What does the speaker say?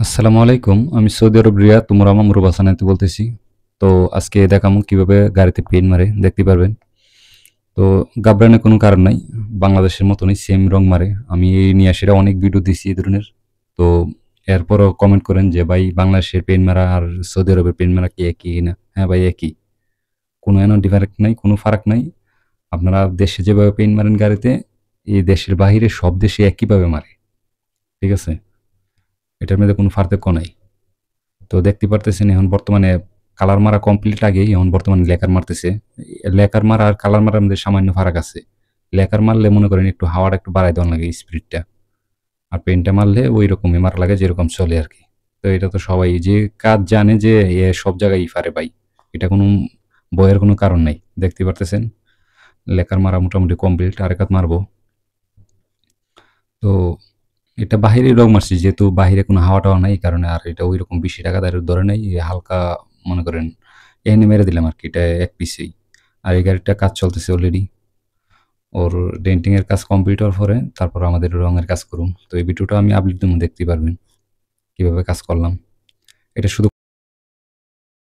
আসসালামু আলাইকুম। আমি সৌদি আরব রিয়াদ তোমরা মামরুব হাসানাতে বলতেছি। তো আজকে দেখামু কিভাবে গাড়িতে পেইন্ট মারে দেখতে পারবেন। তো ঘাবড়ানোর কোনো কারণ নাই। বাংলাদেশের মতনই সেম রং মারে। আমি এই নিয়ে সেটা অনেক ভিডিও দিছি এই ধরনের। তো এরপরও কমেন্ট করেন যে ভাই বাংলাদেশের পেইন্ট মারা আর সৌদি আরবের পেইন্ট মারা কি একই কিনা? হ্যাঁ ভাই একই। কোনো এন ডিফারেন্ট নাই, কোনো ফারাক নাই। আপনারা দেশে যেভাবে পেইন্ট মারেন গাড়িতে, এই দেশের বাহিরে সব দেশে একইভাবে মারে। ঠিক আছে? এটার মধ্যে কোনো পার্থক্য নাই। তো দেখতে পারতেছেন এখন বর্তমানে কালার মারা কমপ্লিট আগেই এখন বর্তমানে লেকার মারতেছে। লেকার মারা আর কালার মারার মধ্যে সামান্য ফারাক আছে। লেকার মারলে মনে করেন একটু হাওয়াটা একটু বাড়ায় দেওয়া লাগে স্পিডটা। আর পেইন্টটা মারলে ওই রকমই মারা লাগে যেরকম চলে আর কি। তো এটা তো সবাই যে কাজ জানে যে এ সব জায়গায় পারে ভাই। এটা কোনো ভয়ের কোনো কারণ নাই। দেখতে পারতেছেন লেকার মারা মোটামুটি কমপ্লিট আর এক হাত মারবো। তো এটা বাহিরে রং মারছি যেহেতু বাহিরে কোনো হাওয়া টাওয়া নাই এই কারণে আর এটা ওই রকম বেশি টাকা তার ধরে নাই হালকা মনে করেন এনে মেরে দিলাম আর কি এটা এক পিসেই। আর এই গাড়িটা কাজ চলতেছে অলরেডি। ওর ডেন্টিং এর কাজ কমপ্লিট হওয়ার পরে তারপর আমাদের রঙের কাজ করুন। তো এই ভিডিওটা আমি আপলোড দেবো দেখতে পারবেন কিভাবে কাজ করলাম। এটা শুধু